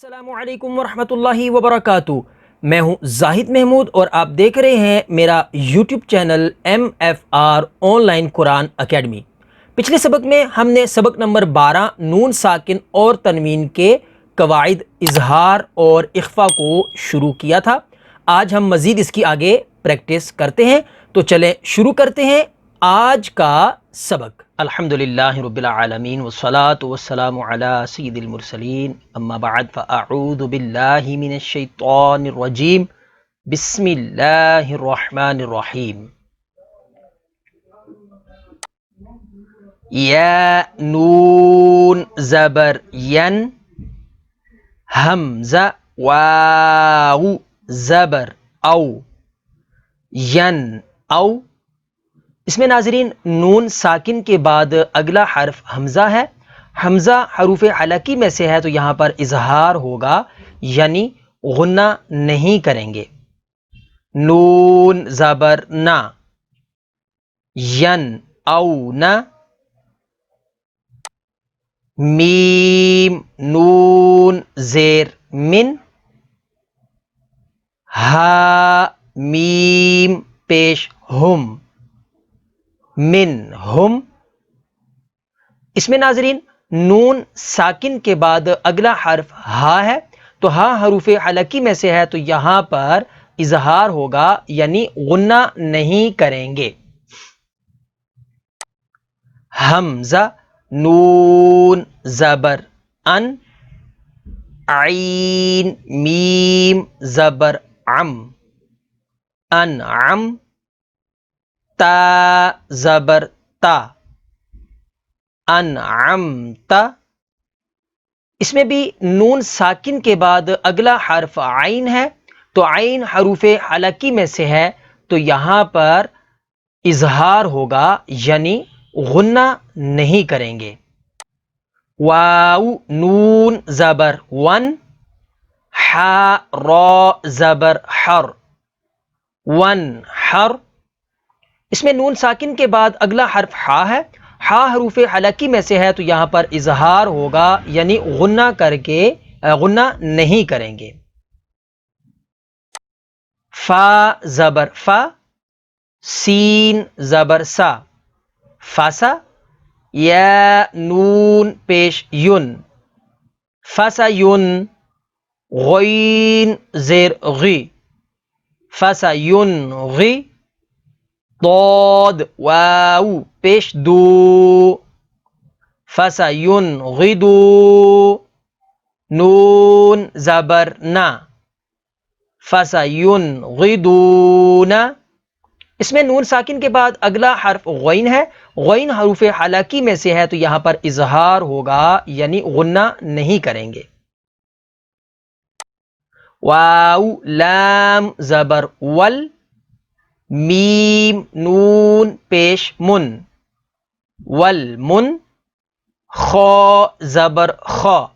السلام علیکم ورحمۃ اللہ وبرکاتہ۔ میں ہوں زاہد محمود اور آپ دیکھ رہے ہیں میرا YouTube channel MFR on line Quran academy. پچھلے سبق میں ہم نے سبق نمبر 12 نون ساکن اور تنوین کے قواعد اظہار اور اخفا کو شروع کیا تھا۔ آج ہم مزید اس کی آگے پریکٹس کرتے ہیں، تو چلیں شروع کرتے ہیں آج کا سبق۔ الحمدللہ رب العالمین والصلاة والسلام علی سید المرسلین، اما بعد فاعوذ باللہ من الشیطان الرجیم، بسم اللہ الرحمن الرحیم۔ یا نون زبر ین، حمزہ واو زبر او، ین او۔ اس میں ناظرین نون ساکن کے بعد اگلا حرف حمزہ ہے۔ حمزہ حروف حلقی میں سے ہے تو یہاں پر اظہار ہوگا، یعنی غنہ نہیں کریں گے۔ نون زبر نا، ین او نا۔ میم نون زیر من، ہا میم پیش ہم، من ہم۔ اس میں ناظرین نون ساکن کے بعد اگلا حرف ہا ہے، تو ہا حروف حلقی میں سے ہے تو یہاں پر اظہار ہوگا، یعنی غنہ نہیں کریں گے۔ حمزہ نون زبر ان، عین میم زبر عم، انعم۔ تا زبر تا، انعمت۔ اس میں بھی نون ساکن کے بعد اگلا حرف عین ہے، تو عین حروف حلقی میں سے ہے تو یہاں پر اظہار ہوگا، یعنی غنہ نہیں کریں گے۔ واو نون زبر ون، حا را زبر حر، ون حر۔ اس میں نون ساکن کے بعد اگلا حرف ہا ہے، ہا حروف حلقی میں سے ہے تو یہاں پر اظہار ہوگا، یعنی غنہ نہیں کریں گے۔ فا زبر فا، سین زبر سا، فاسا۔ یا نون پیش یون، فسیون۔ غین زیر غی، فسیون غی۔ ضاد واو پیش دو، فسینغدو۔ نون زبر نا، فسینغدون۔ اس میں نون ساکن کے بعد اگلا حرف غین ہے، غین حروف حلقی میں سے ہے تو یہاں پر اظہار ہوگا، یعنی غنہ نہیں کریں گے۔ واو لام زبر ول، میم نون پیش من، والمن۔ خا زبر خا،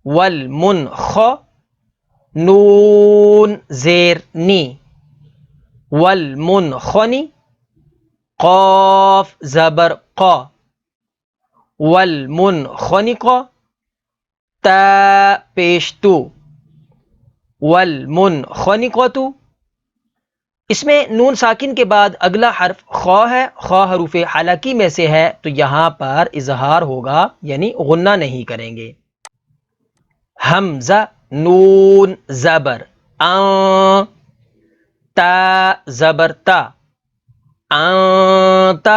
والمنخ۔ نون زیر نی، والمنخنی۔ قاف زبر قا، والمنخنق۔ تا پیش تو، والمنخنقۃ۔ اس میں نون ساکن کے بعد اگلا حرف خا ہے، خا حروف حلقی میں سے ہے تو یہاں پر اظہار ہوگا، یعنی غنہ نہیں کریں گے۔ حمزہ نون زبر ان، تا زبر تا، انت۔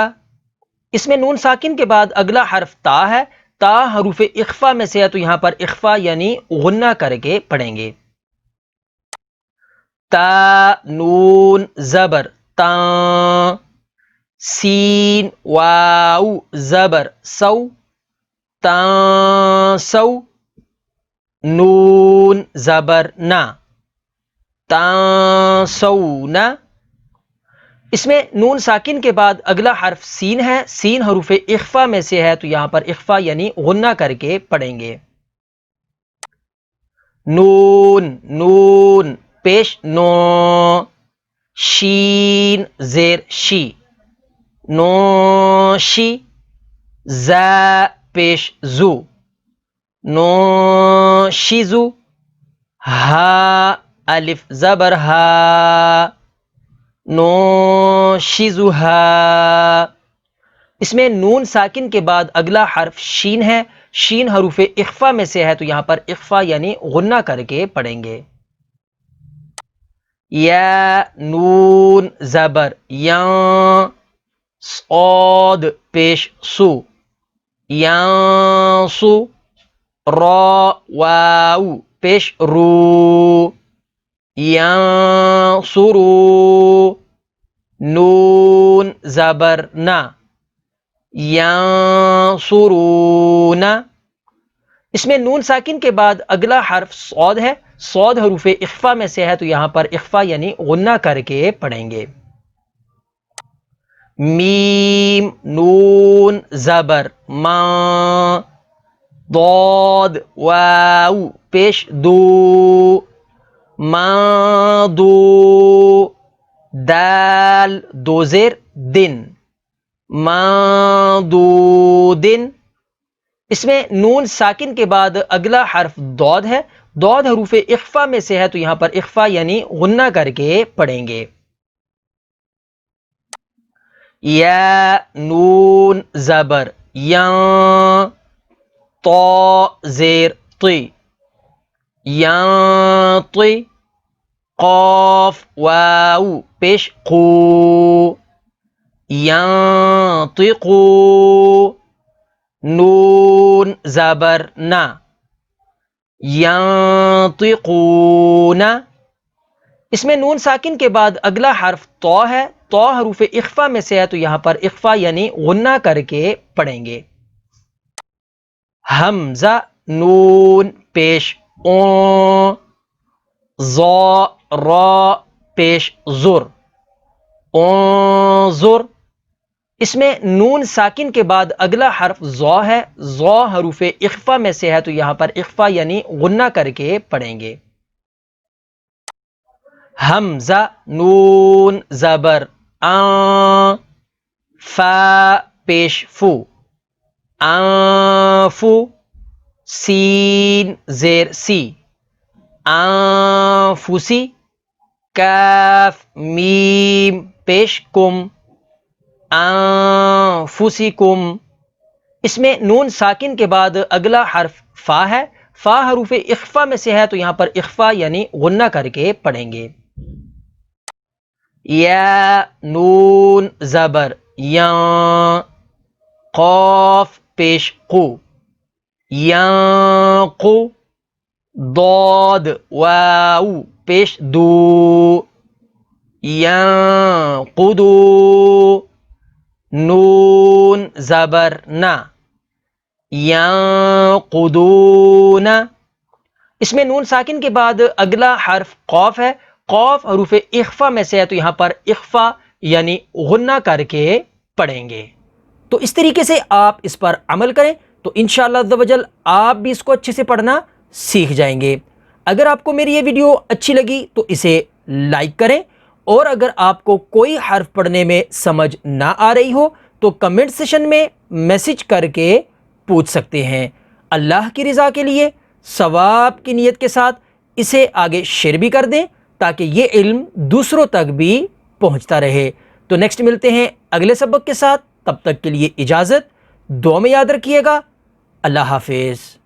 اس میں نون ساکن کے بعد اگلا حرف تا ہے، تا حروف اخفا میں سے ہے تو یہاں پر اخفا یعنی غنہ کر کے پڑھیں گے۔ تا نون زبر تاں، سین واو زبر سو، تانسو۔ نون زبر نا، تانسون۔ اس میں نون ساکن کے بعد اگلا حرف سین ہے، سین حروف اخفا میں سے ہے تو یہاں پر اخفا یعنی غنہ کر کے پڑھیں گے۔ نون نون پیش نو، شین زیر شی، نوشی۔ ز پیش زو، نوشیزو، ہا الف زبر ہا، نوشیزوہا۔ اس میں نون ساکن کے بعد اگلا حرف شین ہے، شین حروف اخفا میں سے ہے تو یہاں پر اخفا یعنی غنہ کر کے پڑھیں گے۔ یا نون زبر یا، صاد پیش سو، یانسو، را واو پیش رو، یانصرو، نون زبر نا، یانصرون۔ اس میں نون ساکن کے بعد اگلا حرف صاد ہے، صاد حروف اخفا میں سے ہے تو یہاں پر اخفا یعنی غنہ کر کے پڑھیں گے۔ میم نون زبر ما، ضاد واو پیش دو، ما دو، دال دو زیر دن، ما دو دن۔ اس میں نون ساکن کے بعد اگلا حرف ضاد ہے، ضاد حروف اخفا میں سے ہے تو یہاں پر اخفا یعنی غنہ کر کے پڑھیں گے۔ یا نون زبر یا، طا زیر طی، یانطی، قاف واو پیش قو، یانطقو، نون زبر نا، یانطقون۔ اس میں نون ساکن کے بعد اگلا حرف طا ہے، طا حروف اخفا میں سے ہے تو یہاں پر اخفا یعنی غنہ کر کے پڑھیں گے۔ حمزہ نون پیش اون، ظا را پیش زر، انظر۔ اس میں نون ساکن کے بعد اگلا حرف ظا ہے، ظا حروف اخفا میں سے ہے تو یہاں پر اخفا یعنی غنہ کر کے پڑھیں گے۔ حمزہ نون زبر آ، فا پیش فو، آنفو، سین زیر سی، آنفسی، کاف میم پیش کم، آنفسکم۔ اس میں نون ساکن کے بعد اگلا حرف فا ہے، فا حروف اخفا میں سے ہے تو یہاں پر اخفا یعنی غنہ کر کے پڑھیں گے۔ یا نون زبر یا، قاف پیش قو، یانقو، ضاد واو پیش دو، یانقدو، نون زبر نا، یانقدون۔ اس میں نون ساکن کے بعد اگلا حرف قاف ہے، قاف حروف اخفا میں سے ہے تو یہاں پر اخفا یعنی غنہ کر کے پڑھیں گے۔ تو اس طریقے سے آپ اس پر عمل کریں تو انشاءاللہ عز و جل آپ بھی اس کو اچھے سے پڑھنا سیکھ جائیں گے۔ اگر آپ کو میری یہ ویڈیو اچھی لگی تو اسے لائک کریں، اور اگر آپ کو کوئی حرف پڑھنے میں سمجھ نہ آ رہی ہو تو کمنٹ سیشن میں میسج کر کے پوچھ سکتے ہیں۔ اللہ کی رضا کے لیے ثواب کی نیت کے ساتھ اسے آگے شیئر بھی کر دیں تاکہ یہ علم دوسروں تک بھی پہنچتا رہے۔ تو نیکسٹ ملتے ہیں اگلے سبق کے ساتھ، تب تک کے لیے اجازت، دعا میں یاد رکھیے گا۔ اللہ حافظ۔